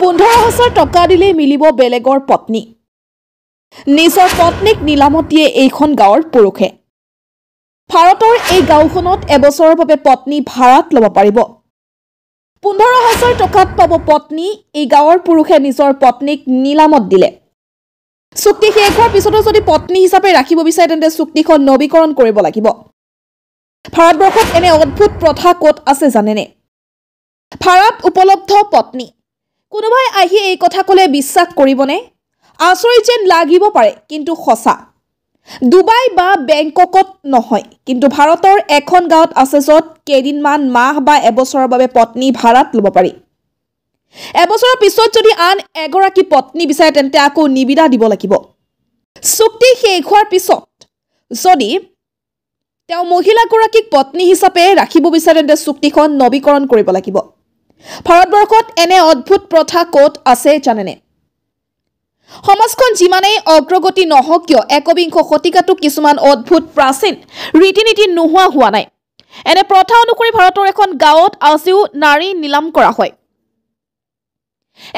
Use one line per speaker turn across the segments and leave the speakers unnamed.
15,000 টকা দিলে মিলিব বেলেগৰ পত্নী নিজৰ পত্নীক নিলামত দিয়ে এইখন গাঁৱৰ পুৰুষে ভাৰতৰ এই গাঁওখনত এবছৰৰ বাবে পত্নী ভাড়াত ল'ব পাৰিব 15,000 টকাত পাব পত্নী এই গাঁৱৰ পুৰুষে নিজৰ পত্নীক নিলামত দিলে চুক্তি শেষ হোৱাৰ পিছতো যদি পত্নী হিচাপে ৰাখিব বিচাৰে তেন্তে চুক্তিখন নৱীকৰণ কৰিব লাগিব ভাৰতবৰ্ষত এনে অদ্ভুত প্ৰথা ক'ত আছে জানেনে ভাৰত উপলব্ধ পত্নী কোনোবাই আহি এই কথা ক'লে বিশ্বাস কৰিবনে আচৰিত যেন লাগিব পাৰে কিন্তু সঁচা দুবাই বা বেংককত নহয় কিন্তু ভাৰতৰ এখন গাঁৱত আছে য'ত কেইদিনমান মাহ বা এবছৰৰ বাবে পত্নী ভাড়াত ল'ব পাৰি এবছৰৰ পিছত যদি আন এগৰাকী পত্নী বিচাৰে তেন্তে আকৌ নিবিদা দিব লাগিব চুক্তি শেষ হোৱাৰ পিছত যদি তেওঁ মহিলাগৰাকীক পত্নী হিচাপে ৰাখিব বিচাৰে তেন্তে চুক্তিখন নৱীকৰণ কৰিব লাগিব ভাৰতবৰ্ষত এনে অদ্ভুত প্ৰথা ক'ত আছে জানেনে সমাজখন যিমানেই অগ্ৰগতি নহওক কিয় একবিংশ শতিকাটো কিছুমান অদ্ভুত প্ৰাচীন ৰীতি-নীতি নোহোৱা হোৱা নাই এনে প্ৰথা অনুসৰি ভাৰতৰ এখন গাঁৱত আজিও নাৰী নিলাম কৰা হয়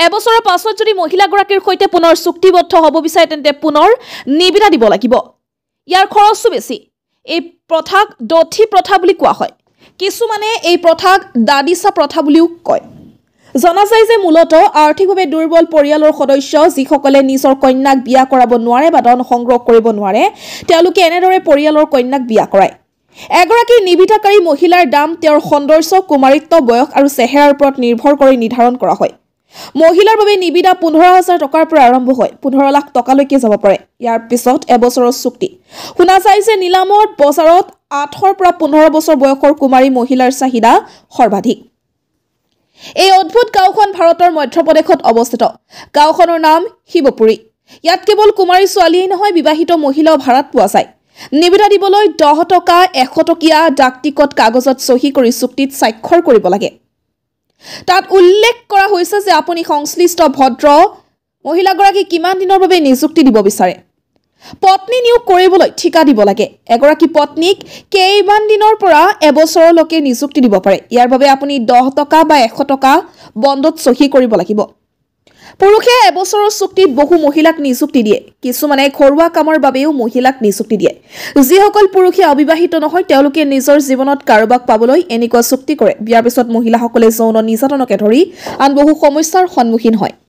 এবছৰৰ পাছত যদি মহিলাগৰাকীৰ সৈতে পুনৰ চুক্তিবদ্ধ হ'ব বিচাৰে তেন্তে পুনৰ নিবিদা দিব লাগিব ইয়াৰ খৰচো বেছি এই প্ৰথাক দঠি প্ৰথা বুলি কোৱা হয় কিছুমানে এই প্ৰথাক দাদিছা প্ৰথা বুলিও কয় জনা যায় যে মূলতঃ আৰ্থিকভাৱে দুৰ্বল পৰিয়ালৰ সদস্য যিসকলে নিজৰ কন্যাক বিয়া কৰাব নোৱাৰে বা ধন সংগ্ৰহ কৰিব নোৱাৰে তেওঁলোকে এনেদৰে পৰিয়ালৰ কন্যাক বিয়া কৰায় এগৰাকী নিবিদাকাৰী মহিলাৰ দাম তেওঁৰ সৌন্দৰ্য কুমাৰিত্ব বয়স আৰু চেহেৰাৰ ওপৰত নিৰ্ভৰ কৰি নিৰ্ধাৰণ কৰা হয় মহিলাৰ বাবে নিবিদা 15,000 টকাৰ পৰা আৰম্ভ হয় 15 লাখ টকালৈকে যাব পাৰে ইয়াৰ পিছত এবছৰৰ চুক্তি শুনা যায় যে নিলামত বজাৰত 8 পৰা 15 বছৰ বয়সৰ কুমাৰী মহিলাৰ চাহিদা সৰ্বাধিক এই অদ্ভুত গাঁওখন ভাৰতৰ মধ্যপ্ৰদেশত অৱস্থিত গাঁওখনৰ নাম শিৱপুৰী ইয়াত কেৱল কুমাৰী ছোৱালীয়ে নহয় বিবাহিত মহিলাও ভাড়াত পোৱা যায় নিবিদা দিবলৈ 10 টকা 100 টকীয়া ডাক টিকট কাগজত সহি কৰি চুক্তিত স্বাক্ষৰ কৰিব লাগে তাত উল্লেখ কৰা হৈছে যে আপুনি সংশ্লিষ্ট ভদ্ৰ মহিলাগৰাকী কিমান দিনৰ বাবে নিযুক্তি দিব বিচাৰে পত্নী নিয়োগ কৰিবলৈ ঠিকা দিব লাগে এগৰাকী পত্নীক কেইমান দিনৰ পৰা এবছৰলৈকে নিযুক্তি দিব পাৰে ইয়াৰ বাবে আপুনি 10 টকা বা 100 টকা বণ্ডত সহি কৰিব লাগিব পুৰুষে এবছৰৰ চুক্তিত বহু মহিলাক নিযুক্তি দিয়ে কিছুমানে ঘৰুৱা কামৰ বাবেও মহিলাক নিযুক্তি দিয়ে যিসকল পুৰুষে অবিবাহিত নহয় তেওঁলোকে নিজৰ জীৱনত কাৰোবাক পাবলৈ এনেকুৱা চুক্তি কৰে বিয়াৰ পিছত মহিলাসকলে যৌন নিৰ্যাতনকে ধৰি আন বহু সমস্যাৰ সন্মুখীন হয়